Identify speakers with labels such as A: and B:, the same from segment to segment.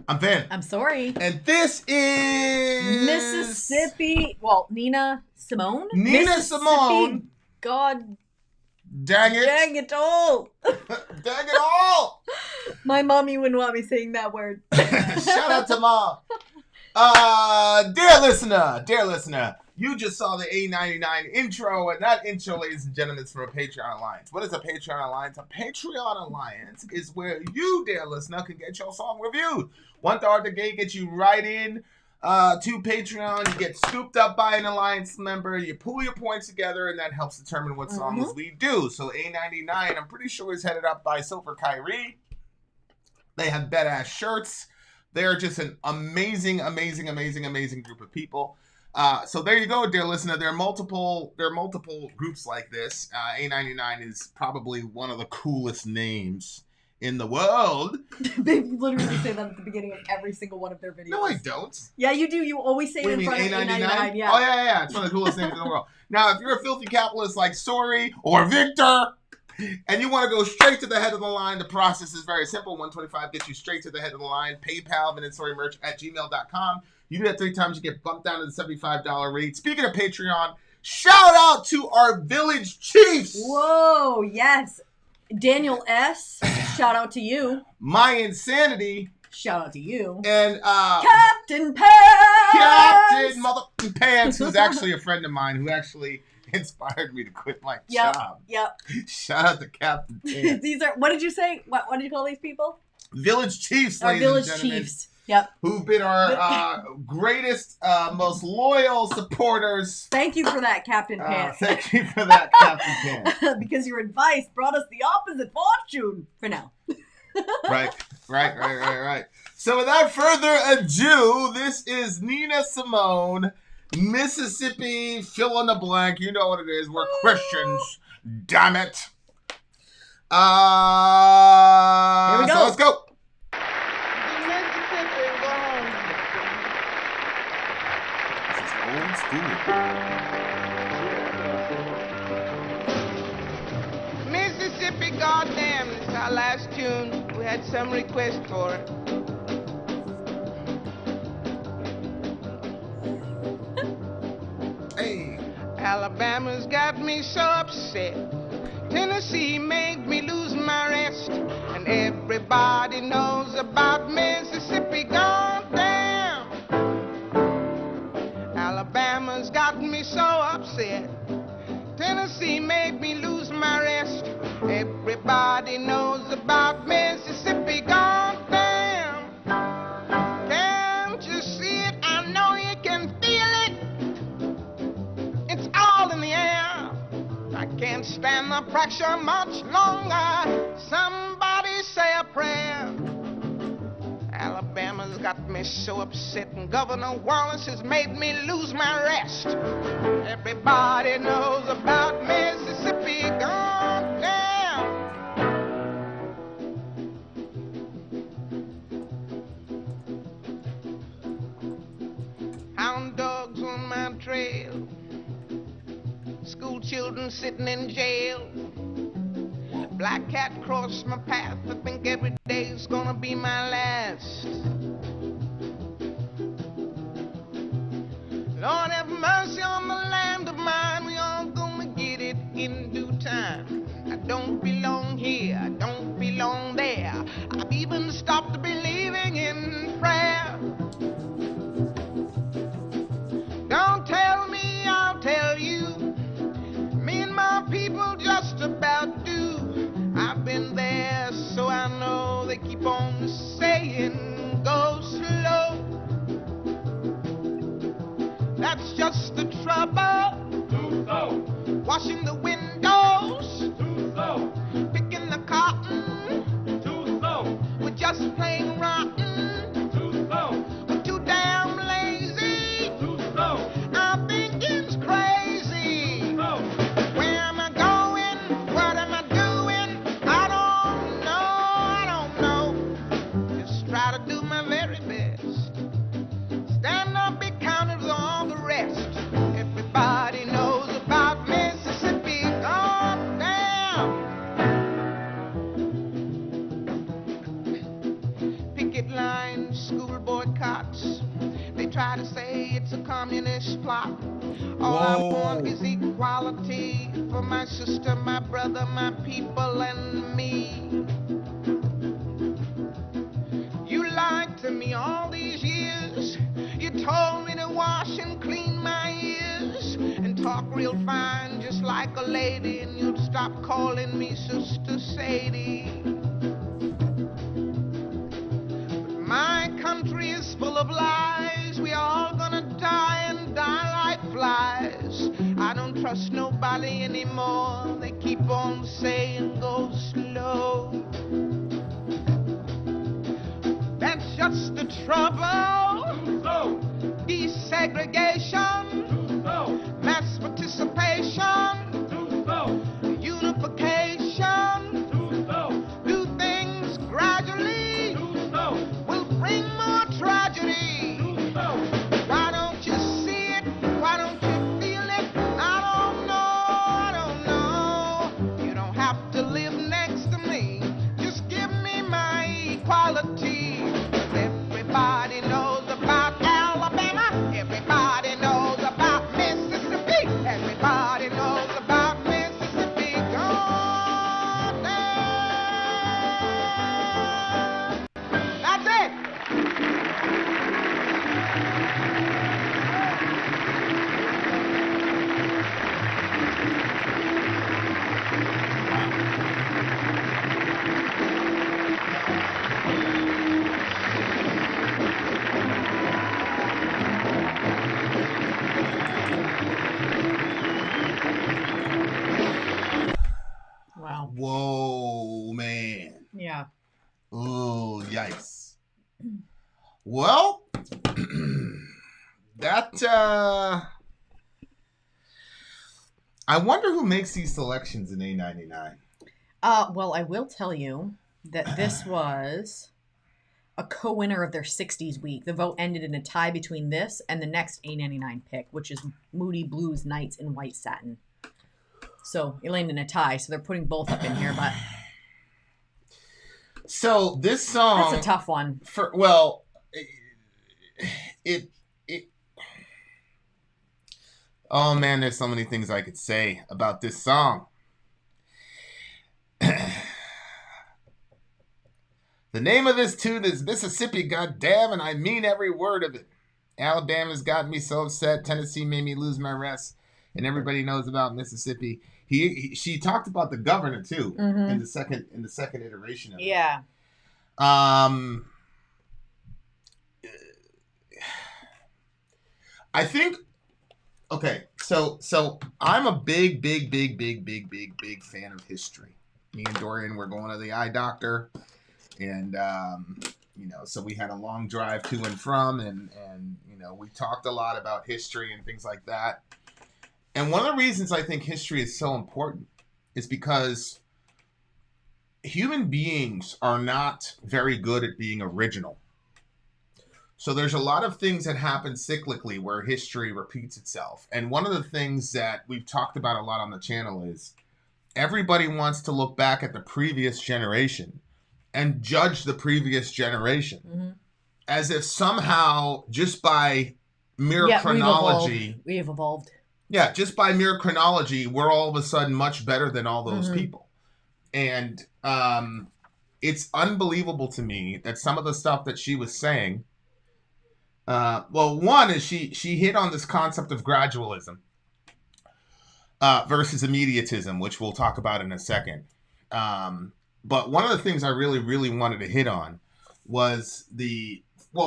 A: I'm Vin.
B: I'm Sori.
A: And this is...
B: Mississippi... Well, Nina Simone?
A: Nina Simone.
B: God...
A: Dang it.
B: Dang it all.
A: Dang it all.
B: My mommy wouldn't want me saying that word.
A: Shout out to Mom. Dear listener, you just saw the A99 intro, and that intro, ladies and gentlemen, is from a Patreon Alliance. What is a Patreon Alliance? A Patreon Alliance is where you, dear listener, can get your song reviewed. $1 to gate gets you right in to Patreon. You get scooped up by an Alliance member. You pool your points together, and that helps determine what songs we do. So A99, I'm pretty sure, is headed up by Silver Kyrie. They have badass shirts. They're just an amazing group of people. So there you go, dear listener. There are multiple groups like this. A99 is probably one of the coolest names in the world.
B: They literally say that at the beginning of every single one of their videos.
A: No, I don't.
B: Yeah, you do. You always say it in front of A99. Yeah.
A: Oh, yeah. It's one of the coolest names in the world. Now, if you're a filthy capitalist like Sori or Victor, and you want to go straight to the head of the line, the process is very simple. 125 gets you straight to the head of the line. PayPal, Vin and Sori merch at gmail.com. You do that 3 times, you get bumped down to the $75 rate. Speaking of Patreon, shout out to our Village Chiefs.
B: Whoa, yes. Daniel S., shout out to you.
A: My Insanity.
B: Shout out to you.
A: And
B: Captain Pants.
A: Captain Motherfucking Pants, who's actually a friend of mine, who actually inspired me to quit my job.
B: Yep.
A: Shout out to Captain Pants.
B: These are, what did you say? What did you call these people?
A: Village Chiefs,
B: Our
A: ladies
B: Village
A: and gentlemen.
B: Chiefs. Yep.
A: Who've been our greatest, most loyal supporters.
B: Thank you for that, Captain Pants.
A: Thank you for that, Captain Pants.
B: Because your advice brought us the opposite fortune. For now.
A: Right. So without further ado, this is Nina Simone, Mississippi, fill in the blank. You know what it is. We're Christians. Damn it.
B: Here we go.
A: So let's go. Old school.
C: Mississippi, goddamn, this is our last tune. We had some request for it.
A: Hey.
C: Alabama's got me so upset. Tennessee made me lose my rest. And everybody knows about Mississippi, goddamn. Alabama's got me so upset. Tennessee made me lose my rest. Everybody knows about Mississippi, goddamn. Can't you see it? I know you can feel it. It's all in the air. I can't stand the pressure much longer. Somebody say a prayer. Alabama's got me so upset, and Governor Wallace has made me lose my rest. Everybody knows about Mississippi, goddamn. Hound dogs on my trail, school children sitting in jail. Black cat crossed my path. I think every day's gonna be my last. Lord have mercy on the land of mine. We all gonna get it in due time. I don't belong here, I don't belong there. I've even stopped believing in prayer. Don't tell me, I'll tell you. Me and my people just about do. I've been there, so I know. They keep on saying, go slow. That's just the trouble.
D: Too slow.
C: Washing the windows.
D: Too slow.
C: Picking the cotton.
D: Too slow.
C: We're just plain rotten.
D: Too slow.
C: We're too damn lazy.
D: Too slow.
C: Our thinking's crazy.
D: Too slow.
C: Where am I going? What am I doing? I don't know. Just try to do my very best. Stand up, be counted with all the rest. Everybody knows about Mississippi, goddamn. Picket line. try to say it's a communist plot. All I want is equality for my sister, my brother, my people, and me. You lied to me all these years. You told me to wash and clean my ears and talk real fine just like a lady, and you'd stop calling me Sister Sadie. But my country is full of lies. We all gonna die and die like flies. I don't trust nobody anymore. They keep on saying go slow. That's just the trouble.
D: Too slow.
C: Desegregation,
D: Too slow.
C: mass participation,
D: Too slow.
C: unification.
D: Too slow.
C: Do things gradually
D: Too slow.
C: will bring more tragedy.
D: Too slow.
C: Why don't you see it? Why don't you feel it? I don't know. You don't have to live next to me. Just give me my equality. 'Cause everybody knows about Alabama. Everybody knows about Mississippi. Everybody knows about Mississippi. Gone down. That's it.
B: Wow.
A: Whoa, man.
B: Yeah.
A: Oh, yikes. Well, that, I wonder who makes these selections in A99.
B: Well, I will tell you that this was a co-winner of their 60s week. The vote ended in a tie between this and the next A99 pick, which is Moody Blues Nights in White Satin. So it landed in a tie, so they're putting both up in here, but
A: So this song,
B: that's a tough one.
A: it oh man, there's so many things I could say about this song. The name of this tune is Mississippi, goddamn, and I mean every word of it. Alabama's got me so upset. Tennessee made me lose my rest, and everybody knows about Mississippi. She talked about the governor too in the second iteration of it.
B: Yeah.
A: I think. Okay, so I'm a big fan of history. Me and Dorian were going to the eye doctor, and so we had a long drive to and from, and we talked a lot about history and things like that. And one of the reasons I think history is so important is because human beings are not very good at being original. So there's a lot of things that happen cyclically where history repeats itself. And one of the things that we've talked about a lot on the channel is everybody wants to look back at the previous generation and judge the previous generation as if somehow just by mere chronology...
B: We've evolved.
A: Yeah, just by mere chronology, we're all of a sudden much better than all those people. And it's unbelievable to me that some of the stuff that she was saying... one is she hit on this concept of gradualism versus immediatism, which we'll talk about in a second. But one of the things I really, really wanted to hit on was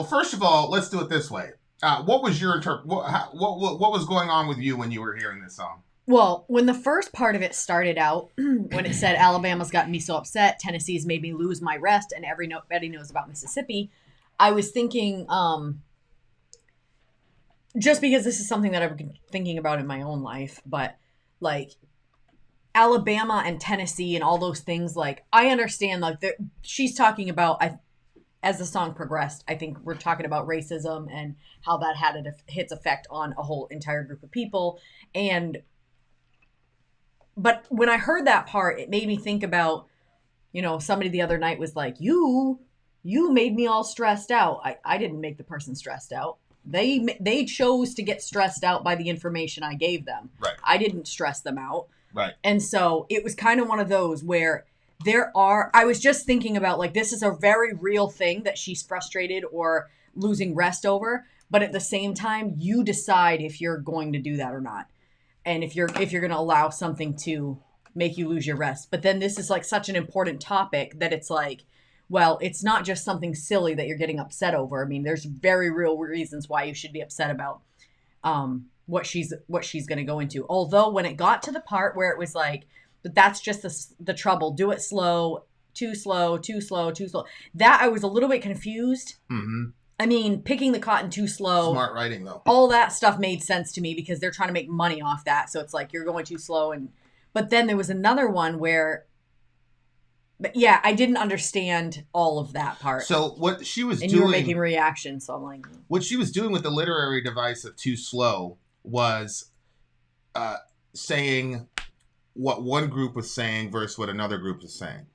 A: first of all, let's do it this way. What was your what was going on with you when you were hearing this song?
B: Well, when the first part of it started out, when it said Alabama's gotten me so upset, Tennessee's made me lose my rest, and everybody knows about Mississippi, I was thinking, just because this is something that I've been thinking about in my own life, but like Alabama and Tennessee and all those things, like I understand, like she's talking about, as the song progressed, I think we're talking about racism and how that had its effect on a whole entire group of people. But when I heard that part, it made me think about, somebody the other night was like, you made me all stressed out. I didn't make the person stressed out. They chose to get stressed out by the information I gave them.
A: Right.
B: I didn't stress them out.
A: Right.
B: And so it was kind of one of those where I was just thinking about, like, this is a very real thing that she's frustrated or losing rest over. But at the same time, you decide if you're going to do that or not. And if you're going to allow something to make you lose your rest. But then this is like such an important topic that it's like, well, it's not just something silly that you're getting upset over. I mean, there's very real reasons why you should be upset about what she's going to go into. Although when it got to the part where it was like, but that's just the trouble. Do it slow, too slow, too slow, too slow. That I was a little bit confused. Mm-hmm. I mean, picking the cotton too slow.
A: Smart writing, though.
B: All that stuff made sense to me because they're trying to make money off that. So it's like you're going too slow. But then there was another one where, but yeah, I didn't understand all of that part.
A: So what she was doing,
B: and you were making reactions, so I'm like,
A: what she was doing with the literary device of too slow was saying what one group was saying versus what another group was saying.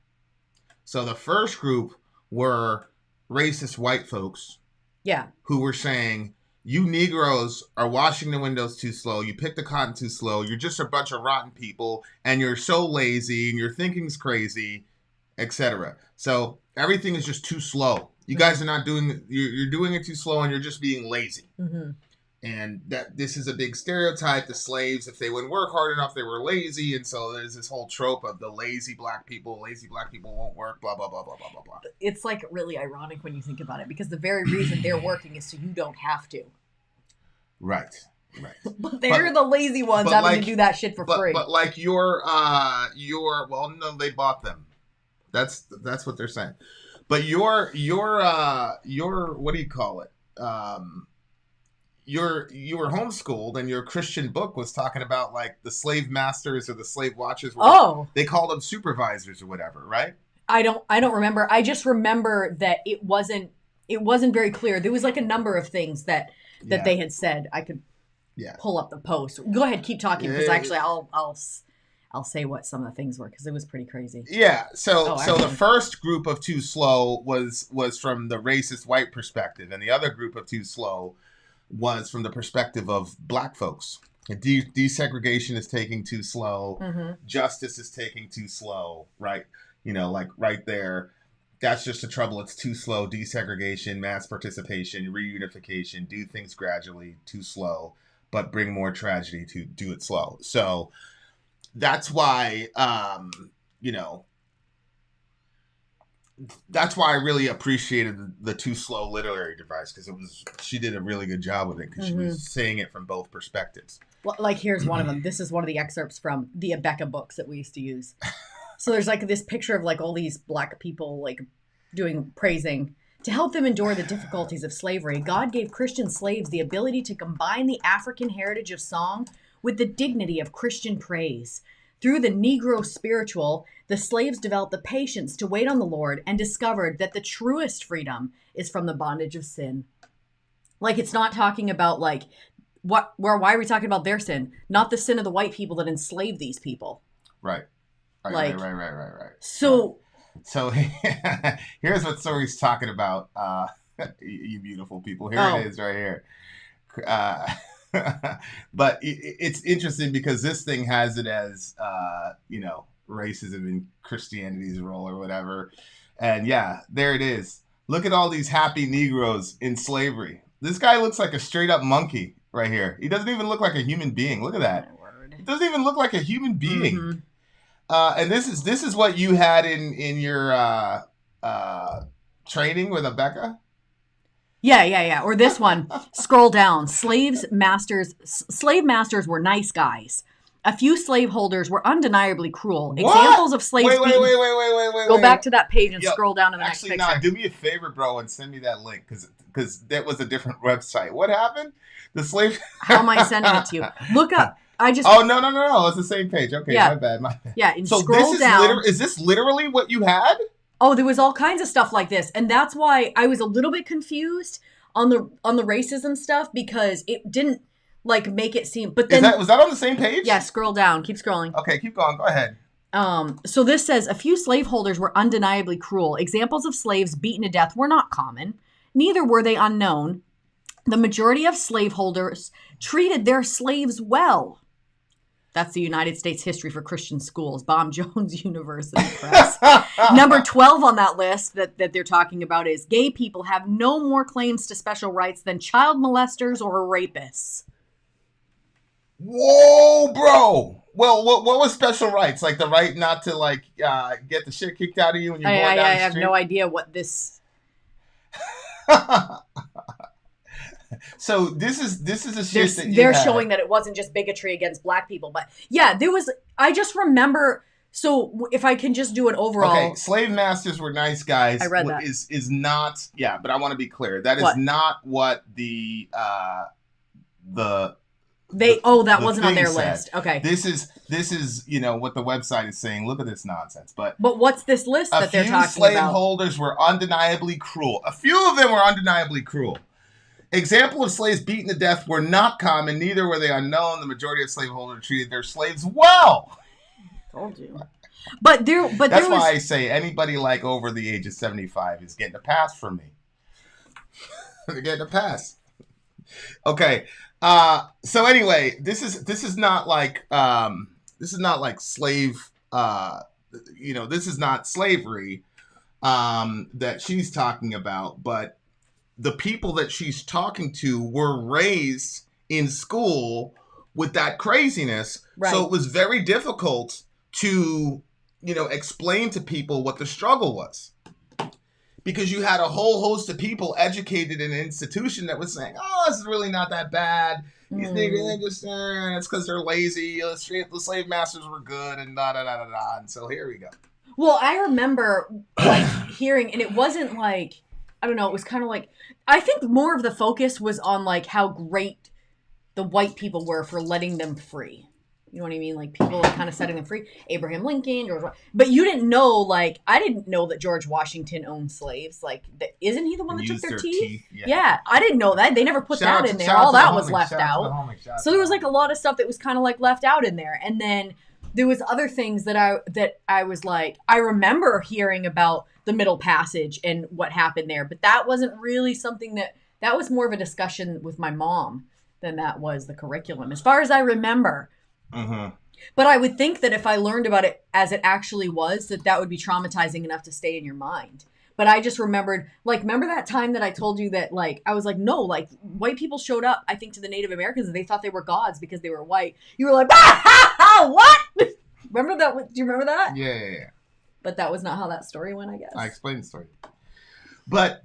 A: So the first group were racist white folks.
B: Yeah.
A: Who were saying, you Negroes are washing the windows too slow. You pick the cotton too slow. You're just a bunch of rotten people. And you're so lazy. And your thinking's crazy, etc. So everything is just too slow. You guys are not doing, you're doing it too slow. And you're just being lazy. Mm-hmm. And that this is a big stereotype. The slaves, if they wouldn't work hard enough, they were lazy. And so there's this whole trope of the lazy black people won't work, blah, blah, blah, blah, blah, blah, blah.
B: It's like really ironic when you think about it, because the very reason they're working is so you don't have to.
A: Right.
B: But they're the lazy ones having to do that shit for free.
A: But like your, well, no, they bought them. That's what they're saying. But your, what do you call it? You were homeschooled, and your Christian book was talking about like the slave masters or the slave watchers. They called them supervisors or whatever, right?
B: I don't remember. I just remember that it wasn't very clear. There was like a number of things that they had said. I could pull up the post. Go ahead, keep talking, because actually I'll say what some of the things were, because it was pretty crazy.
A: Yeah. So the first group of too slow was from the racist white perspective, and the other group of too slow was from the perspective of black folks. Desegregation is taking too slow. Mm-hmm. Justice is taking too slow, right? Like right there. That's just the trouble. It's too slow. Desegregation, mass participation, reunification, do things gradually, too slow, but bring more tragedy to do it slow. So that's why, that's why I really appreciated the too slow literary device, because she did a really good job with it, because she was saying it from both perspectives.
B: Well, like here's one of them. This is one of the excerpts from the Abeka books that we used to use. So there's like this picture of like all these black people like doing praising. To help them endure the difficulties of slavery, God gave Christian slaves the ability to combine the African heritage of song with the dignity of Christian praise. Through the Negro spiritual, the slaves developed the patience to wait on the Lord and discovered that the truest freedom is from the bondage of sin. Like, it's not talking about like, why are we talking about their sin? Not the sin of the white people that enslaved these people.
A: Right. Right.
B: So
A: here's what Sori's talking about. You beautiful people. Here it is right here. But it's interesting because this thing has it as, racism in Christianity's role or whatever. And yeah, there it is. Look at all these happy Negroes in slavery. This guy looks like a straight up monkey right here. He doesn't even look like a human being. Look at that. He doesn't even look like a human being. Mm-hmm. And this is what you had in your training with Abeka?
B: Yeah. Or this one. Scroll down. Slave masters were nice guys. A few slaveholders were undeniably cruel.
A: What?
B: Examples of slaves.
A: Wait.
B: Go back to that page and scroll down to the next picture.
A: Actually, do me a favor, bro, and send me that link, because that was a different website. What happened? The slave.
B: How am I sending it to you? Look up.
A: Oh, no. It's the same page. Okay, yeah. My bad.
B: Yeah, and so scroll down.
A: Is this literally what you had?
B: Oh, there was all kinds of stuff like this. And that's why I was a little bit confused on the racism stuff, because it didn't like make it seem, but then
A: was that on the same page?
B: Yeah, scroll down. Keep scrolling.
A: Okay, keep going. Go ahead.
B: So this says, a few slaveholders were undeniably cruel. Examples of slaves beaten to death were not common. Neither were they unknown. The majority of slaveholders treated their slaves well. That's the United States History for Christian Schools, Baum Jones University Press. Number 12 on that list that they're talking about is gay people have no more claims to special rights than child molesters or rapists.
A: Whoa, bro. Well, what was special rights? Like the right not to get the shit kicked out of you when you're going down the street?
B: I have no idea what this...
A: So this is a shit that
B: they're showing that it wasn't just bigotry against black people, but yeah, there was. I just remember. So if I can just do an overall,
A: okay, slave masters were nice guys.
B: I read that
A: is not but I want to be clear. That is not what that
B: wasn't on their list. Okay,
A: this is what the website is saying. Look at this nonsense. But
B: what's this list that they're talking about?
A: A few slaveholders were undeniably cruel. A few of them were undeniably cruel. Example of slaves beaten to death were not common, neither were they unknown. The majority of slaveholders treated their slaves well.
B: Told you. But
A: that's why I say anybody over the age of 75 is getting a pass from me. They're getting a pass. Okay. So anyway, this is not like slave. This is not slavery that she's talking about, but the people that she's talking to were raised in school with that craziness. Right. So it was very difficult to, explain to people what the struggle was. Because you had a whole host of people educated in an institution that was saying, oh, this is really not that bad. These niggas, it's because they're lazy. The slave masters were good and da-da-da-da-da. And so here we go.
B: Well, I remember hearing, and it wasn't like, I don't know, it was kind of like, I think more of the focus was on how great the white people were for letting them free. You know what I mean? People kind of setting them free. Abraham Lincoln, George Washington. But you didn't know, I didn't know that George Washington owned slaves. Isn't he the one that took their teeth? Yeah, I didn't know that. They never put that in there. All that was left out. So there was a lot of stuff that was kind of left out in there. And then there was other things that I was I remember hearing about the Middle Passage and what happened there, but that wasn't really something that was more of a discussion with my mom than that was the curriculum, as far as I remember.
A: Mm-hmm.
B: But I would think that if I learned about it as it actually was, that would be traumatizing enough to stay in your mind. But I just remembered, remember that time that I told you that, I was no, white people showed up, I think, to the Native Americans and they thought they were gods because they were white. You were like, what? Remember that? Do you remember that?
A: Yeah.
B: But that was not how that story went, I guess.
A: I explained the story. But,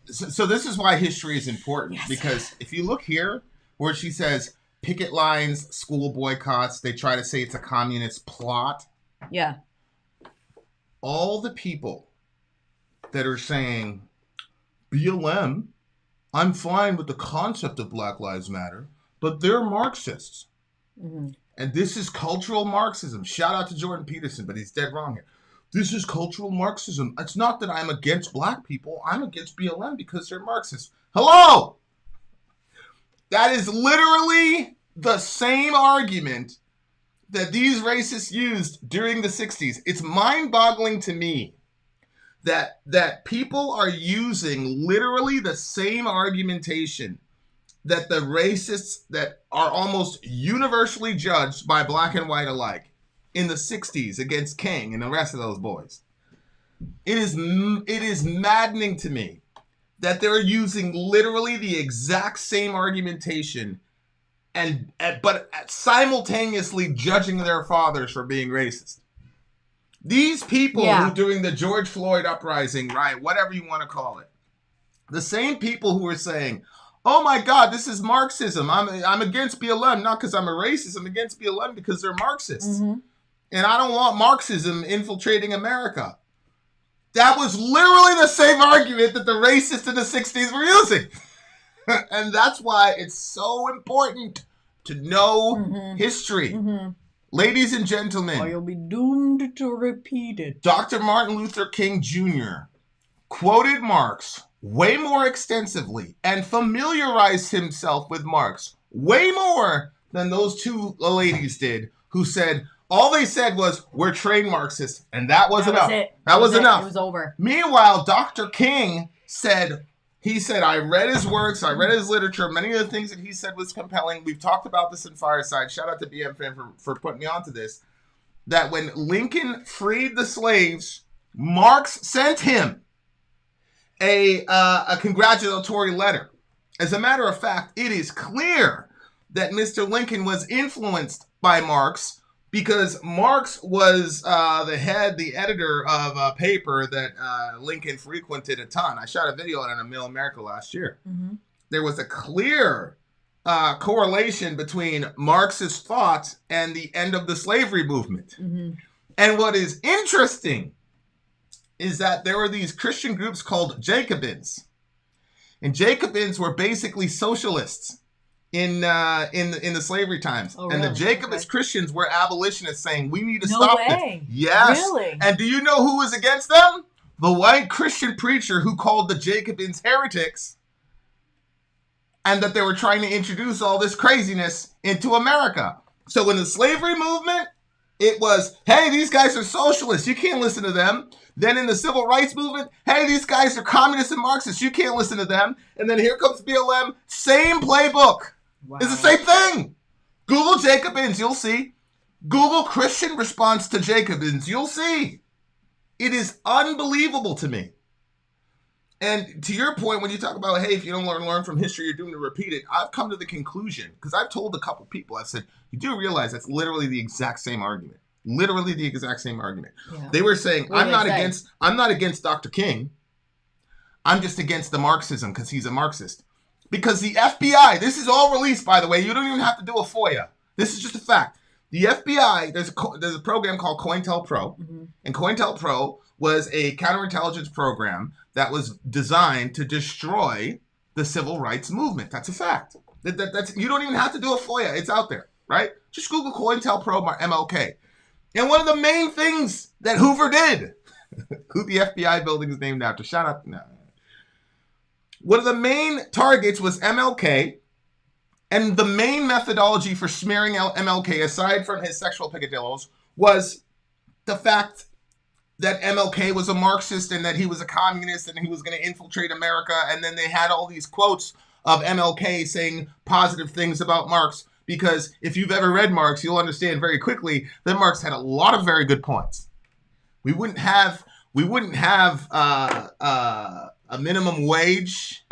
A: so this is why history is important. Yes. Because if you look here, where she says, picket lines, school boycotts, they try to say it's a communist plot.
B: Yeah.
A: All the people that are saying, BLM, I'm fine with the concept of Black Lives Matter, but they're Marxists.
B: Mm-hmm.
A: And this is cultural Marxism. Shout out to Jordan Peterson, but he's dead wrong here. This is cultural Marxism. It's not that I'm against black people. I'm against BLM because they're Marxists. Hello! That is literally the same argument that these racists used during the 60s. It's mind-boggling to me that people are using literally the same argumentation that the racists that are almost universally judged by black and white alike in the 60s against King and the rest of those boys. It is maddening to me that they're using literally the exact same argumentation but simultaneously judging their fathers for being racist. These people who during the George Floyd uprising, right, whatever you want to call it, the same people who are saying, oh my God, this is Marxism. I'm against BLM, not because I'm a racist. I'm against BLM because they're Marxists.
B: Mm-hmm.
A: And I don't want Marxism infiltrating America. That was literally the same argument that the racists in the 60s were using. And that's why it's so important to know history.
B: Mm-hmm.
A: Ladies and gentlemen.
B: Or you'll be doomed to repeat it.
A: Dr. Martin Luther King Jr. quoted Marx way more extensively and familiarized himself with Marx way more than those two ladies did, who said, all they said was, we're trained Marxists, and that was enough.
B: That was
A: enough.
B: It was over.
A: Meanwhile, Dr. King said He said, I read his works, I read his literature. Many of the things that he said was compelling. We've talked about this in Fireside. Shout out to BM Fan for putting me onto this. That when Lincoln freed the slaves, Marx sent him a congratulatory letter. As a matter of fact, it is clear that Mr. Lincoln was influenced by Marx, because Marx was the editor of a paper that Lincoln frequented a ton. I shot a video on it in Middle America last year. Mm-hmm. There was a clear correlation between Marxist thought and the end of the slavery movement. Mm-hmm. And what is interesting is that there were these Christian groups called Jacobins. And Jacobins were basically socialists in the slavery times. Oh, and really? The Jacobist Christians were abolitionists saying, we need to stop this. Yes. Really? And do you know who was against them? The white Christian preacher who called the Jacobins heretics, and that they were trying to introduce all this craziness into America. So in the slavery movement, it was, hey, these guys are socialists. You can't listen to them. Then in the civil rights movement, hey, these guys are communists and Marxists. You can't listen to them. And then here comes BLM. Same playbook. Wow. It's the same thing. Google Jacobins, you'll see. Google Christian response to Jacobins, you'll see. It is unbelievable to me. And to your point, when you talk about, hey, if you don't learn from history, you're doomed to repeat it. I've come to the conclusion, because I've told a couple people, I said, you do realize that's literally the exact same argument. Literally the exact same argument. Yeah. They were saying, I'm not against Dr. King. I'm just against the Marxism because he's a Marxist. Because the FBI, this is all released, by the way. You don't even have to do a FOIA. This is just a fact. The FBI, there's a program called COINTELPRO. Mm-hmm. And COINTELPRO was a counterintelligence program that was designed to destroy the civil rights movement. That's a fact. That's you don't even have to do a FOIA. It's out there, right? Just Google COINTELPRO MLK. And one of the main things that Hoover did, who the FBI building is named after, shout out. No. One of the main targets was MLK, and the main methodology for smearing MLK, aside from his sexual peccadillos, was the fact that MLK was a Marxist and that he was a communist and he was going to infiltrate America. And then they had all these quotes of MLK saying positive things about Marx, because if you've ever read Marx, you'll understand very quickly that Marx had a lot of very good points. We wouldn't have a minimum wage.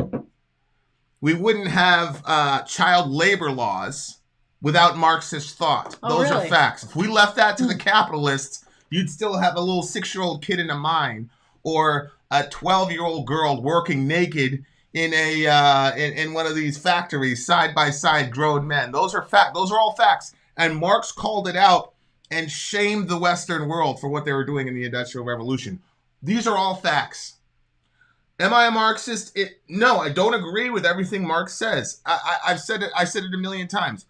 A: We wouldn't have child labor laws without Marxist thought. Those really? Are facts. If we left that to the capitalists, you'd still have a little 6-year-old kid in a mine, or a 12-year-old girl working naked in in one of these factories, side by side, grown men. Those are fact. Those are all facts. And Marx called it out and shamed the Western world for what they were doing in the Industrial Revolution. These are all facts. Am I a Marxist? No, I don't agree with everything Marx says. I've said it. I said it a million times.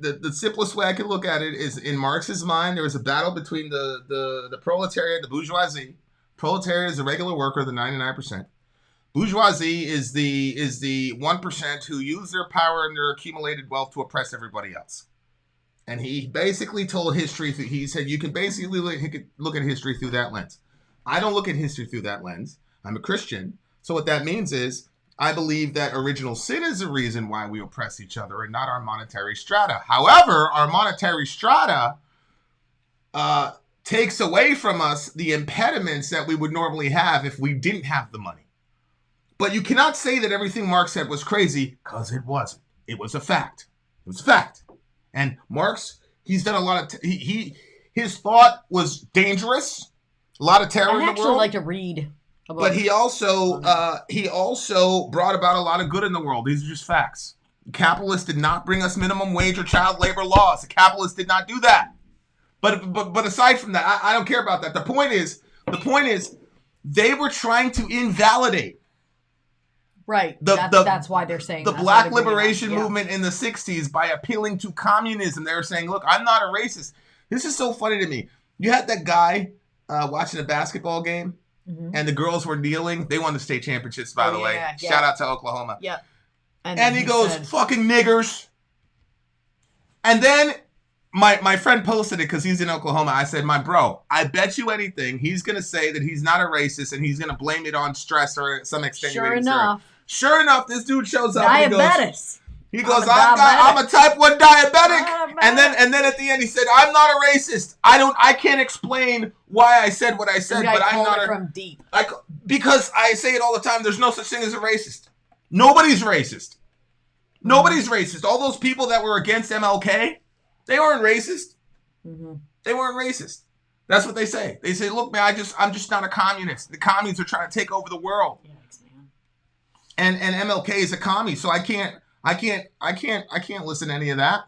A: The simplest way I could look at it is, in Marx's mind, there was a battle between the proletariat, the bourgeoisie. Proletariat is the regular worker, the 99%. Bourgeoisie is the 1% who use their power and their accumulated wealth to oppress everybody else. And he basically told history. He said you can basically look at history through that lens. I don't look at history through that lens. I'm a Christian. So what that means is, I believe that original sin is the reason why we oppress each other and not our monetary strata. However, our monetary strata takes away from us the impediments that we would normally have if we didn't have the money. But you cannot say that everything Marx said was crazy, because it wasn't. It was a fact. It was a fact. And Marx, he's done a lot of... his thought was dangerous. A lot of terror in the world. I
B: actually like to read.
A: But he also brought about a lot of good in the world. These are just facts. Capitalists did not bring us minimum wage or child labor laws. The capitalists did not do that. But aside from that, I don't care about that. The point is, they were trying to invalidate.
B: Right. That's why they're saying
A: the Black Liberation Movement in the 60s by appealing to communism. They were saying, look, I'm not a racist. This is so funny to me. You had that guy watching a basketball game. Mm-hmm. And the girls were kneeling. They won the state championships, by the way. Yeah. Shout out to Oklahoma.
B: Yeah.
A: And he goes, fucking niggers. And then my friend posted it because he's in Oklahoma. I said, my bro, I bet you anything he's going to say that he's not a racist and he's going to blame it on stress or some extenuating Sure enough, this dude shows up.
B: Diabetes.
A: He goes, I'm a type 1 diabetic. And then at the end he said, I'm not a racist. I can't explain why I said what I said, but I'm not
B: from deep.
A: Because I say it all the time, there's no such thing as a racist. Nobody's racist. Nobody's racist. All those people that were against MLK, they weren't racist.
B: Mm-hmm.
A: They weren't racist. That's what they say. They say, look, man, I'm just not a communist. The communists are trying to take over the world.
B: Yikes, man.
A: And MLK is a commie, so I can't listen to any of that.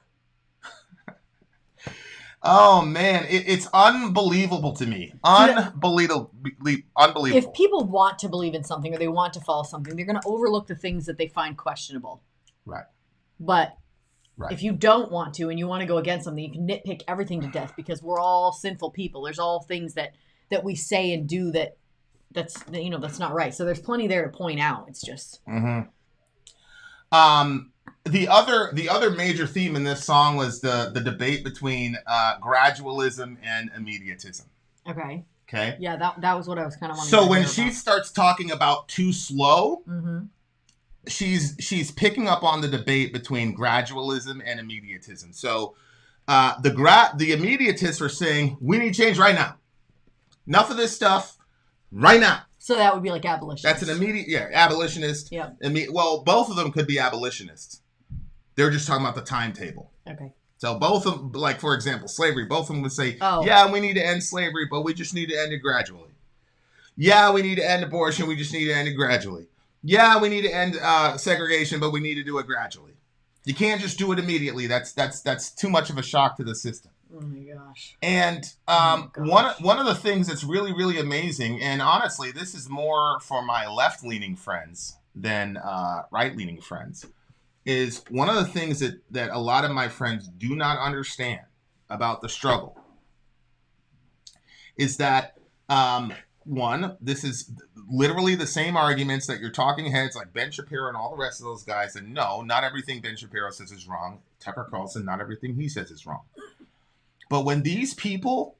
A: Oh man, it's unbelievable to me. Unbelievable.
B: If people want to believe in something or they want to follow something, they're going to overlook the things that they find questionable.
A: Right.
B: But if you don't want to and you want to go against something, you can nitpick everything to death because we're all sinful people. There's all things that we say and do that's not right. So there's plenty there to point out. It's just.
A: Mm-hmm. The other major theme in this song was the debate between gradualism and immediatism.
B: Okay.
A: Okay.
B: Yeah, that was what I was kind of wanting.
A: So when she starts talking about too slow,
B: mm-hmm.
A: she's picking up on the debate between gradualism and immediatism. So the immediatists are saying we need change right now. Enough of this stuff right now.
B: So that would be like abolitionist.
A: That's an abolitionist.
B: Yeah.
A: Well, both of them could be abolitionists. They're just talking about the timetable.
B: Okay.
A: So both of them, like for example, slavery, both of them would say,
B: oh.
A: yeah, we need to end slavery, but we just need to end it gradually. Yeah, we need to end abortion, we just need to end it gradually. Yeah, we need to end segregation, but we need to do it gradually. You can't just do it immediately. That's too much of a shock to the system.
B: Oh my gosh.
A: And one of the things that's really, really amazing, and honestly, this is more for my left-leaning friends than right-leaning friends, is one of the things that a lot of my friends do not understand about the struggle is that, one, this is literally the same arguments that your talking heads like Ben Shapiro and all the rest of those guys, and no, not everything Ben Shapiro says is wrong. Tucker Carlson, not everything he says is wrong. But when these people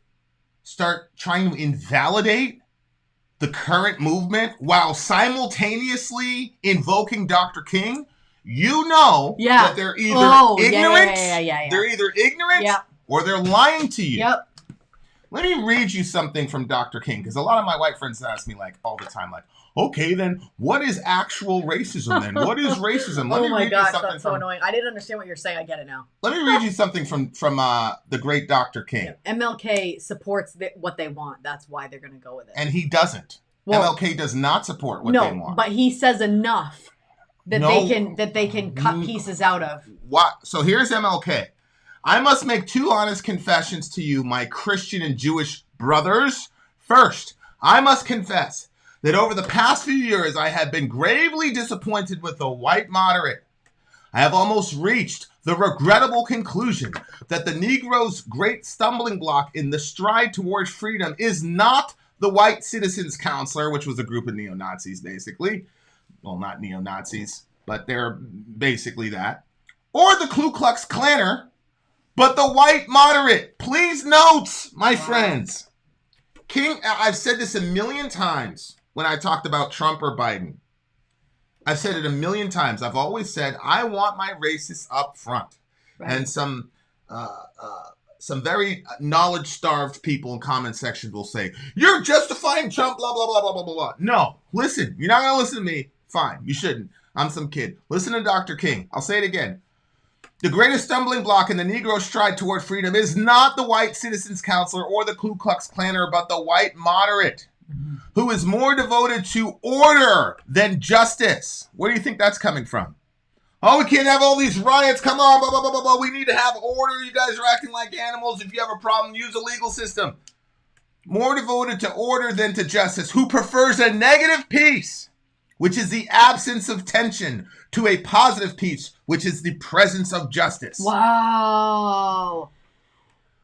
A: start trying to invalidate the current movement while simultaneously invoking Dr. King, you know that they're either ignorant, they're either ignorant or they're lying to you.
B: Yep.
A: Let me read you something from Dr. King, because a lot of my white friends ask me like all the time, like, okay, then what is actual racism then? What is racism?
B: Oh my gosh, that's so annoying. I didn't understand what you're saying. I get it now.
A: Let me read you something from the great Dr. King.
B: Yeah. MLK supports what they want. That's why they're going to go with it.
A: And he doesn't. Well, MLK does not support what they want.
B: No, but he says enough that they can cut pieces out of.
A: What? So here's MLK. I must make two honest confessions to you, my Christian and Jewish brothers. First, I must confess that over the past few years, I have been gravely disappointed with the white moderate. I have almost reached the regrettable conclusion that the Negro's great stumbling block in the stride towards freedom is not the White Citizens Counselor, which was a group of neo-Nazis, basically. Well, not neo-Nazis, but they're basically that. Or the Ku Klux Klanner, but the white moderate. Please note, my friends. King, I've said this a million times when I talked about Trump or Biden. I've said it a million times. I've always said, I want my racists up front. Right. And some very knowledge-starved people in comment sections will say, you're justifying Trump, blah, blah, blah, blah, blah, blah, blah. No, listen. You're not going to listen to me. Fine, you shouldn't. I'm some kid. Listen to Dr. King. I'll say it again. The greatest stumbling block in the Negro stride toward freedom is not the White Citizens Counselor or the Ku Klux Klanner, but the white moderate, who is more devoted to order than justice. Where do you think that's coming from? Oh, we can't have all these riots. Come on, blah, blah, blah, blah, blah. We need to have order. You guys are acting like animals. If you have a problem, use the legal system. More devoted to order than to justice, who prefers a negative peace, which is the absence of tension, to a positive peace, which is the presence of justice.
B: Wow.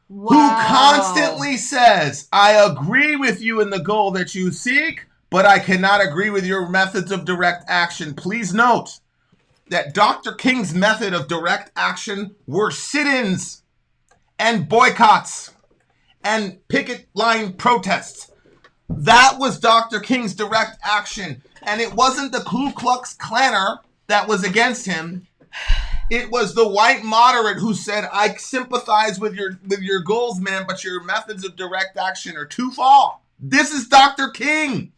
A: Who constantly says, I agree with you in the goal that you seek, but I cannot agree with your methods of direct action. Please note that Dr. King's method of direct action were sit-ins and boycotts and picket line protests. That was Dr. King's direct action. And it wasn't the Ku Klux Klanner that was against him. It was the white moderate who said, I sympathize with your goals, man, but your methods of direct action are too far. This is Dr. King.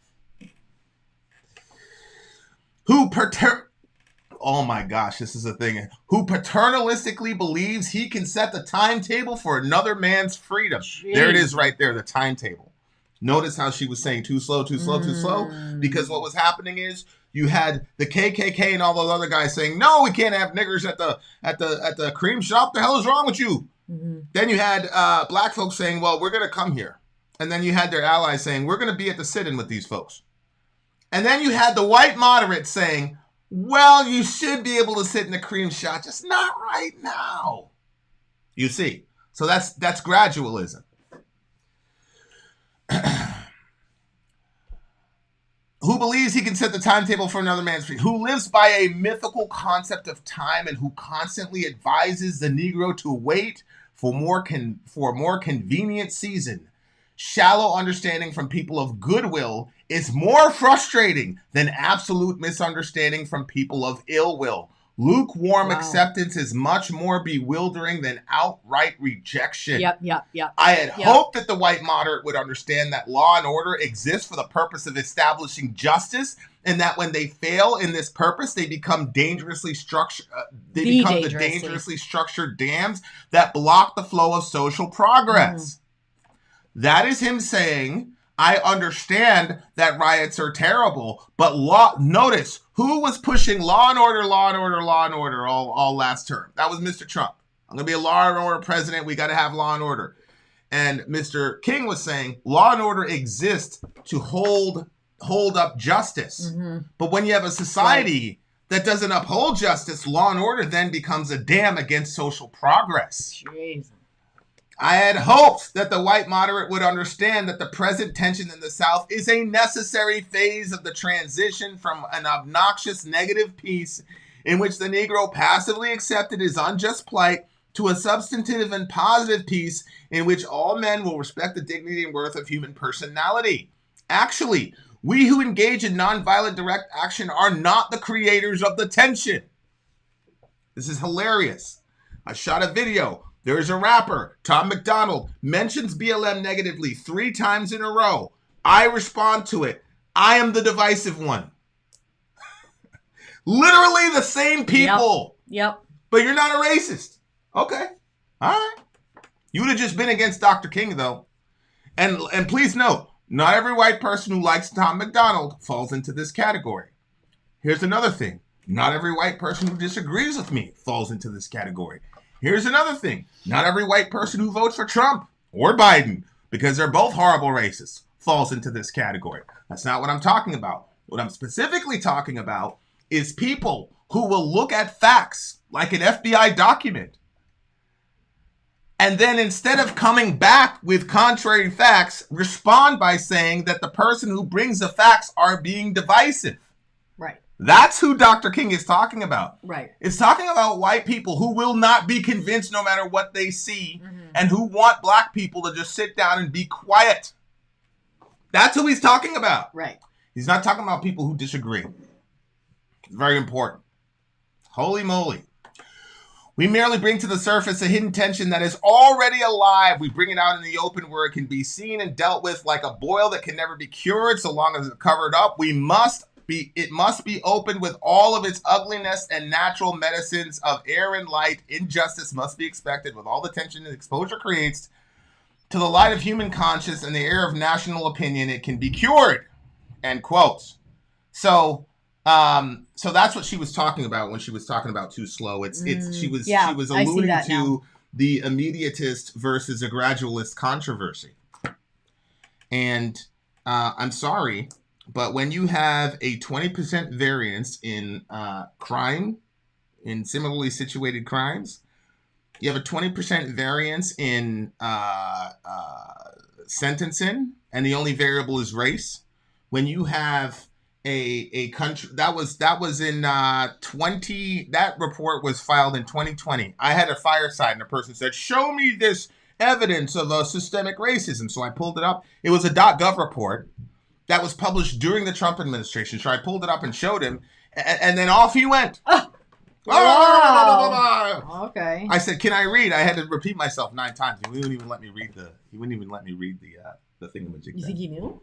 A: Oh my gosh, this is a thing. Who paternalistically believes he can set the timetable for another man's freedom. Jeez. There it is right there, the timetable. Notice how she was saying too slow, too slow, too slow. Because what was happening is you had the KKK and all those other guys saying, no, we can't have niggers at the cream shop. The hell is wrong with you? Mm-hmm. Then you had black folks saying, well, we're going to come here. And then you had their allies saying, we're going to be at the sit-in with these folks. And then you had the white moderates saying, well, you should be able to sit in the cream shop, just not right now. You see? So that's gradualism. Who believes he can set the timetable for another man's freedom, who lives by a mythical concept of time and who constantly advises the Negro to wait for a more convenient season. Shallow understanding from people of goodwill is more frustrating than absolute misunderstanding from people of ill will. Lukewarm acceptance is much more bewildering than outright rejection.
B: Yep.
A: I had hoped that the white moderate would understand that law and order exists for the purpose of establishing justice, and that when they fail in this purpose, they become dangerously structured. The dangerously structured dams that block the flow of social progress. That is him saying, I understand that riots are terrible, but notice who was pushing law and order all last term. That was Mr. Trump. I'm going to be a law and order president. We got to have law and order. And Mr. King was saying law and order exists to hold up justice. Mm-hmm. But when you have a society that doesn't uphold justice, law and order then becomes a dam against social progress.
B: Jeez.
A: I had hoped that the white moderate would understand that the present tension in the South is a necessary phase of the transition from an obnoxious negative peace in which the Negro passively accepted his unjust plight to a substantive and positive peace in which all men will respect the dignity and worth of human personality. Actually, we who engage in nonviolent direct action are not the creators of the tension. This is hilarious. I shot a video. There's a rapper, Tom McDonald, mentions BLM negatively 3 times in a row. I respond to it. I am the divisive one. Literally the same people.
B: Yep.
A: But you're not a racist. Okay. All right. You would have just been against Dr. King, though. And please note, not every white person who likes Tom McDonald falls into this category. Here's another thing. Not every white person who disagrees with me falls into this category. Here's another thing. Not every white person who votes for Trump or Biden, because they're both horrible racists, falls into this category. That's not what I'm talking about. What I'm specifically talking about is people who will look at facts like an FBI document, and then instead of coming back with contrary facts, respond by saying that the person who brings the facts are being divisive.
B: Right.
A: That's who Dr. King is talking about.
B: Right.
A: It's talking about white people who will not be convinced no matter what they see, and who want black people to just sit down and be quiet. That's who he's talking about.
B: Right.
A: He's not talking about people who disagree. It's very important. Holy moly. We merely bring to the surface a hidden tension that is already alive. We bring it out in the open where it can be seen and dealt with like a boil that can never be cured so long as it's covered up. It must be opened with all of its ugliness and natural medicines of air and light. Injustice must be expected with all the tension and exposure creates. To the light of human conscience and the air of national opinion, it can be cured. End quotes. So that's what she was talking about when she was talking about too slow. She was alluding to the immediatist versus a gradualist controversy. And I'm sorry, but when you have a 20% variance in crime, in similarly situated crimes, you have a 20% variance in sentencing, and the only variable is race. When you have a country that was in 20. That report was filed in 2020. I had a fireside, and a person said, "Show me this evidence of systemic racism." So I pulled it up. It was a .gov report that was published during the Trump administration. So I pulled it up and showed him, and then off he went.
B: Wow. Okay.
A: I said, "Can I read?" I had to repeat myself 9 times. He wouldn't even let me read the thingamajig.
B: You think he knew?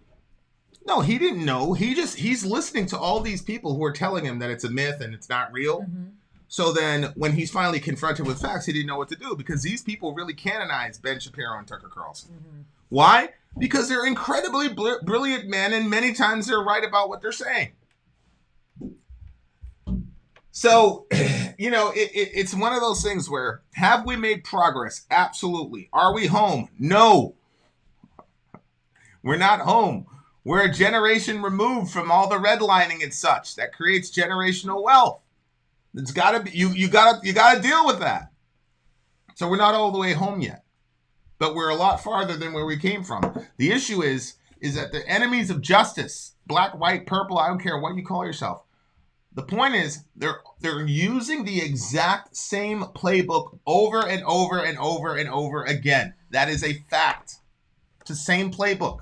A: No, he didn't know. He's listening to all these people who are telling him that it's a myth and it's not real.
B: Mm-hmm.
A: So then when he's finally confronted with facts, he didn't know what to do, because these people really canonized Ben Shapiro and Tucker Carlson.
B: Mm-hmm.
A: Why? Because they're incredibly brilliant men, and many times they're right about what they're saying. So, it's one of those things where, have we made progress? Absolutely. Are we home? No. We're not home. We're a generation removed from all the redlining and such that creates generational wealth. It's got to be, you got to deal with that. So we're not all the way home yet, but we're a lot farther than where we came from. The issue is that the enemies of justice, black, white, purple, I don't care what you call yourself. The point is they're using the exact same playbook over and over and over and over again. That is a fact. It's the same playbook.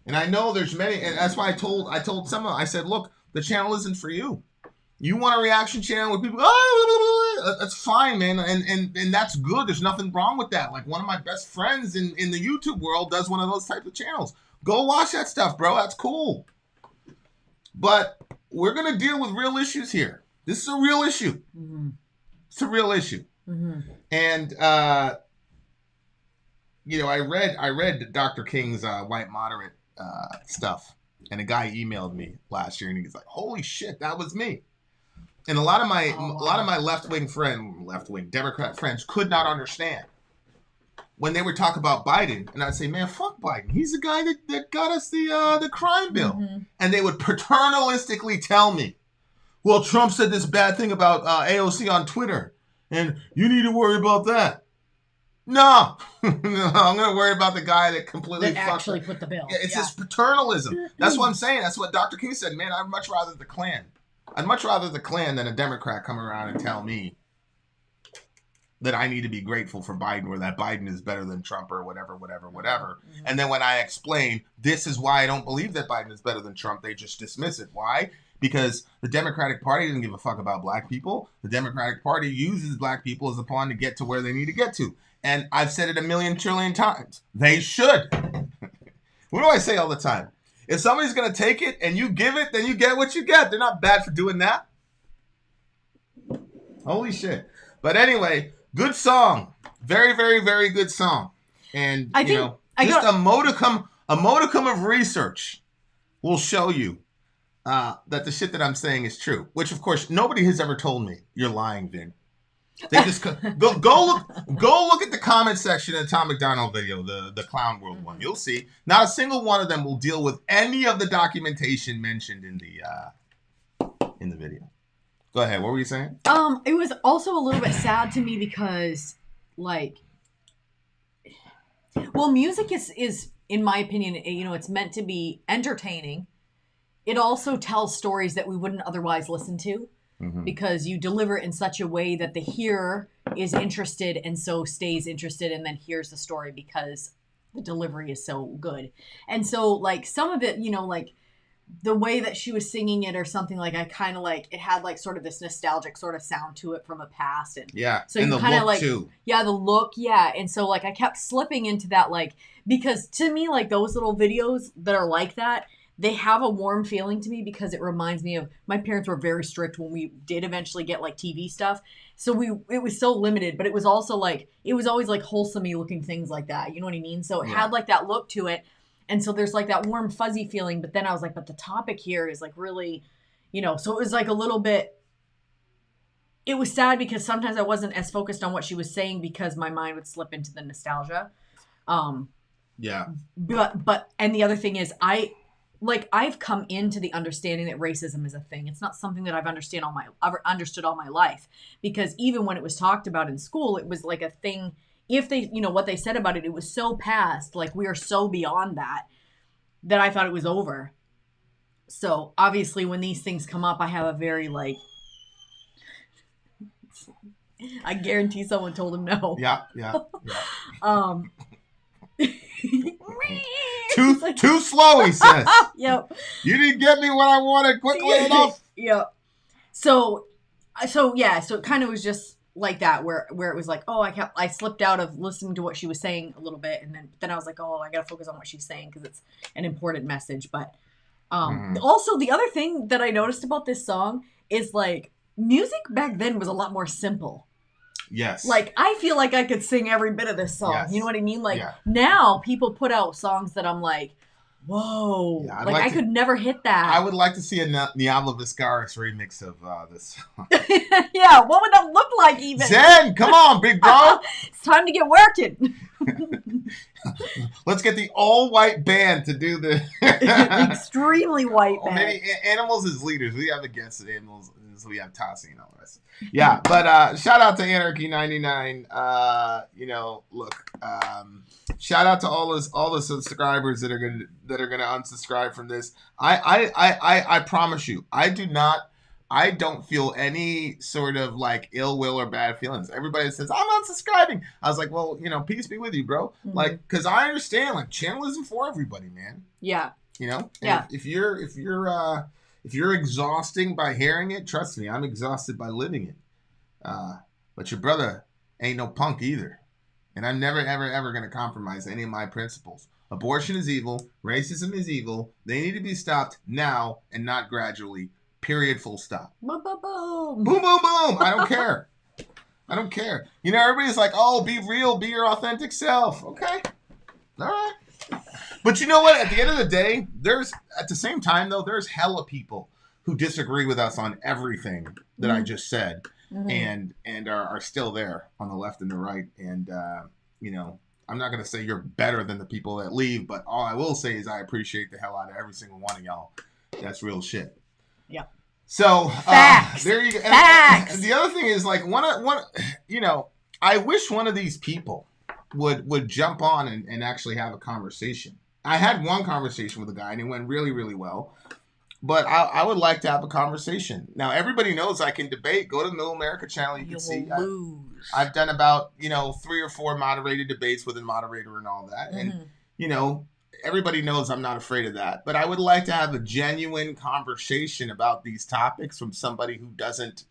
A: And I know there's many, and that's why I told someone, I said, look, the channel isn't for you. You want a reaction channel with people, that's fine, man, and that's good. There's nothing wrong with that. Like, one of my best friends in the YouTube world does one of those types of channels. Go watch that stuff, bro. That's cool. But we're going to deal with real issues here. This is a real issue. Mm-hmm. It's a real issue. Mm-hmm. And, I read Dr. King's white moderate stuff, and a guy emailed me last year, and he's like, "Holy shit, that was me." And a lot of my left-wing Democrat friends could not understand when they would talk about Biden, and I'd say, "Man, fuck Biden. He's the guy that got us the crime bill." Mm-hmm. And they would paternalistically tell me, "Well, Trump said this bad thing about AOC on Twitter, and you need to worry about that." No, I'm going to worry about the guy that completely
B: actually put the bill.
A: Yeah, it's this paternalism. That's what I'm saying. That's what Dr. King said. Man, I'd much rather the Klan. I'd much rather the Klan than a Democrat come around and tell me that I need to be grateful for Biden, or that Biden is better than Trump, or whatever. Mm-hmm. And then when I explain, this is why I don't believe that Biden is better than Trump, they just dismiss it. Why? Because the Democratic Party doesn't give a fuck about black people. The Democratic Party uses black people as a pawn to get to where they need to get to. And I've said it a million trillion times. They should. What do I say all the time? If somebody's going to take it and you give it, then you get what you get. They're not bad for doing that. Holy shit. But anyway, good song. Very, very, very good song. And, a modicum of research will show you that the shit that I'm saying is true. Which, of course, nobody has ever told me. You're lying, Vin. They just go look at the comment section of the Tom McDonald video, the Clown World one. You'll see not a single one of them will deal with any of the documentation mentioned in the video. Go ahead. What were you saying?
B: It was also a little bit sad to me because, music is in my opinion, it's meant to be entertaining. It also tells stories that we wouldn't otherwise listen to. Mm-hmm. Because you deliver it in such a way that the hearer is interested and so stays interested and then hears the story because the delivery is so good. And so, some of it, the way that she was singing it or something, I kind of it had sort of this nostalgic sort of sound to it from a past. And
A: yeah,
B: so
A: and
B: you kind of
A: too.
B: Yeah, the look, yeah. And so I kept slipping into that because to me, those little videos that are like that, they have a warm feeling to me because it reminds me of my parents were very strict when we did eventually get TV stuff. So it was so limited, but it was also it was always wholesome-y looking things like that. You know what I mean? So it had that look to it. And so there's that warm fuzzy feeling. But then I was but the topic here is really, so it was a little bit, it was sad because sometimes I wasn't as focused on what she was saying because my mind would slip into the nostalgia.
A: Yeah.
B: But and the other thing is I've come into the understanding that racism is a thing. It's not something that I've understood all my life, because even when it was talked about in school, it was a thing. If they, what they said about it, it was so past, we are so beyond that I thought it was over. So obviously when these things come up, I have a very like, I guarantee someone told him no.
A: Yeah.
B: Um,
A: Too slow, he says.
B: Yep.
A: You didn't get me what I wanted quickly enough.
B: Yep. So it kind of was just like that, where it was like, oh, I slipped out of listening to what she was saying a little bit, and then I was like, oh, I gotta focus on what she's saying because it's an important message. But also the other thing that I noticed about this song is like music back then was a lot more simple.
A: Yes.
B: Like, I feel like I could sing every bit of this song. Yes. You know what I mean? Like, now people put out songs that I'm like, whoa. Yeah, I could never hit that.
A: I would like to see a Niabla Viscaris remix of this song.
B: Yeah, what would that look like even?
A: Zen, come on, big bro.
B: It's time to get working.
A: Let's get the all-white band to do the...
B: extremely white band.
A: Maybe Animals as leaders. We have a guest at Animals. We have Tassie and all the rest. Yeah, but shout out to Anarchy 99. Look, shout out to all the subscribers that are gonna unsubscribe from this. I promise you, I don't feel any sort of like ill will or bad feelings. Everybody says I'm unsubscribing. I was like, well, peace be with you, bro. Mm-hmm. Like, because I understand, like, channel isn't for everybody, man.
B: Yeah.
A: Yeah. If you're exhausting by hearing it, trust me, I'm exhausted by living it. But your brother ain't no punk either. And I'm never, ever, ever going to compromise any of my principles. Abortion is evil. Racism is evil. They need to be stopped now and not gradually. Period. Full stop.
B: Boom, boom, boom.
A: Boom, boom, boom. I don't care. I don't care. Everybody's like, oh, be real. Be your authentic self. Okay. All right. But you know what? At the end of the day, at the same time, though, there's hella people who disagree with us on everything that I just said, and are still there on the left and the right. And, I'm not going to say you're better than the people that leave, but all I will say is I appreciate the hell out of every single one of y'all. That's real shit.
B: Yeah.
A: So,
B: Facts.
A: there you go.
B: Facts.
A: And the other thing is, like, I wish one of these people would jump on and actually have a conversation. I had one conversation with a guy and it went really, really well. But I would like to have a conversation. Now, everybody knows I can debate. Go to the Middle America channel. You can see I've done about, 3 or 4 moderated debates with a moderator and all that. And, everybody knows I'm not afraid of that. But I would like to have a genuine conversation about these topics from somebody who doesn't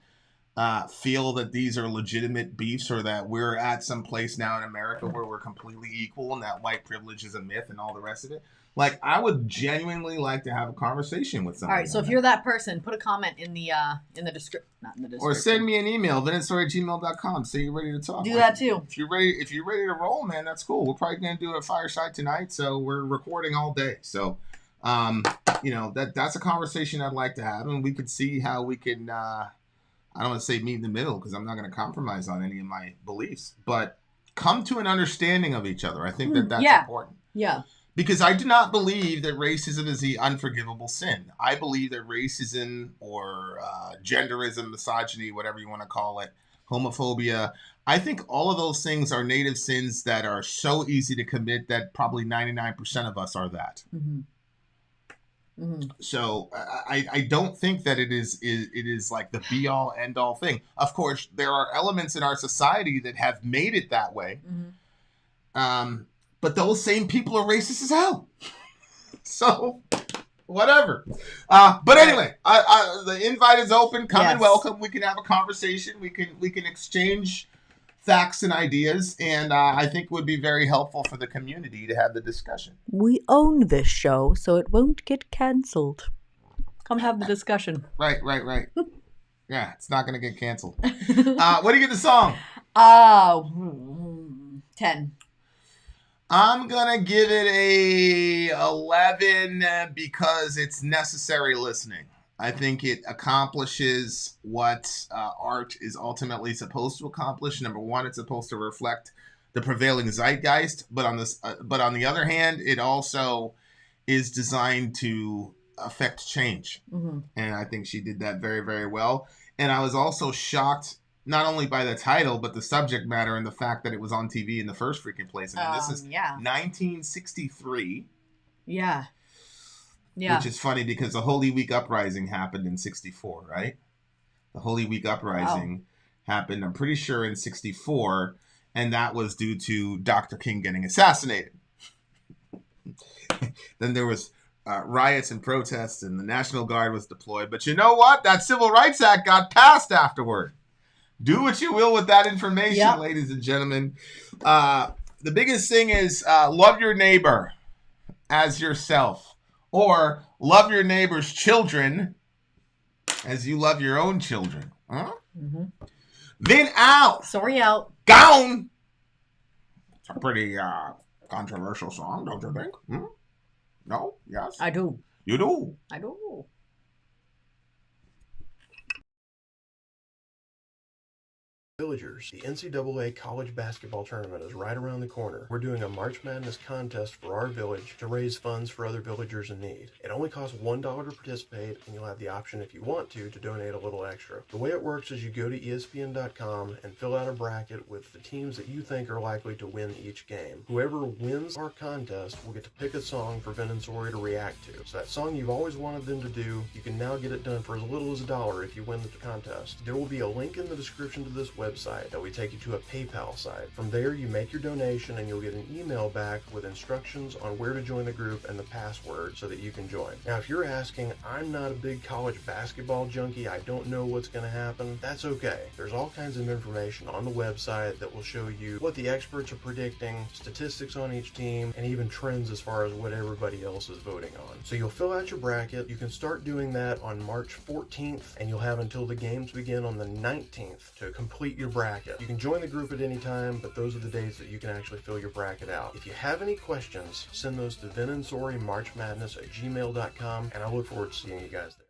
A: feel that these are legitimate beefs or that we're at some place now in America where we're completely equal and that white privilege is a myth and all the rest of it. Like, I would genuinely like to have a conversation with somebody.
B: All right, so if you're that person, put a comment in the description, not in the description.
A: Or send me an email, vinsori@gmail.com. Say you're ready to talk.
B: Do that too.
A: If you're ready to roll, man, that's cool. We're probably gonna do a fireside tonight, so we're recording all day. So, that's a conversation I'd like to have, and we could see how we can. I don't want to say meet in the middle because I'm not going to compromise on any of my beliefs, but come to an understanding of each other. I think that's important.
B: Yeah.
A: Because I do not believe that racism is the unforgivable sin. I believe that racism or genderism, misogyny, whatever you want to call it, homophobia, I think all of those things are native sins that are so easy to commit that probably 99% of us are that. Mm-hmm. Mm-hmm. So I don't think that it is like the be all end all thing. Of course, there are elements in our society that have made it that way. Mm-hmm. But those same people are racist as hell. So, whatever. But anyway, the invite is open. Come and welcome. We can have a conversation. We can exchange facts and ideas, and I think it would be very helpful for the community to have the discussion.
B: We own this show, so it won't get canceled. Come have the discussion.
A: Right. Yeah, it's not going to get canceled. What do you get the song?
B: 10.
A: I'm going to give it a 11 because it's necessary listening. I think it accomplishes what art is ultimately supposed to accomplish. Number one, it's supposed to reflect the prevailing zeitgeist, but on the other hand, it also is designed to affect change. Mm-hmm. And I think she did that very, very well. And I was also shocked not only by the title, but the subject matter and the fact that it was on TV in the first freaking place. I mean, this is 1963.
B: Yeah. Yeah.
A: Which is funny because the Holy Week Uprising happened in 64, right? The Holy Week Uprising happened, I'm pretty sure, in 64, and that was due to Dr. King getting assassinated. Then there was riots and protests, and the National Guard was deployed. But you know what? That Civil Rights Act got passed afterward. Do what you will with that information, ladies and gentlemen. The biggest thing is love your neighbor as yourself, or love your neighbor's children as you love your own children. Huh?
B: Mm-hmm.
A: Vin out.
B: Sori out.
A: Gone. It's a pretty controversial song, don't you think? Hmm? No? Yes?
B: I do.
A: You do?
B: I do.
E: Villagers, the NCAA college basketball tournament is right around the corner. We're doing a March Madness contest for our village to raise funds for other villagers in need. It only costs $1 to participate, and you'll have the option, if you want to donate a little extra. The way it works is you go to ESPN.com and fill out a bracket with the teams that you think are likely to win each game. Whoever wins our contest will get to pick a song for Vin and Sori to react to. So that song you've always wanted them to do, you can now get it done for as little as $1 if you win the contest. There will be a link in the description to this website that will take you to a PayPal site. From there, you make your donation and you'll get an email back with instructions on where to join the group and the password so that you can join. Now, if you're asking, I'm not a big college basketball junkie, I don't know what's going to happen, that's okay. There's all kinds of information on the website that will show you what the experts are predicting, statistics on each team, and even trends as far as what everybody else is voting on. So you'll fill out your bracket. You can start doing that on March 14th, and you'll have until the games begin on the 19th to complete your bracket. You can join the group at any time, but those are the days that you can actually fill your bracket out. If you have any questions, send those to vinandsorimarchmadness@gmail.com, and I look forward to seeing you guys there.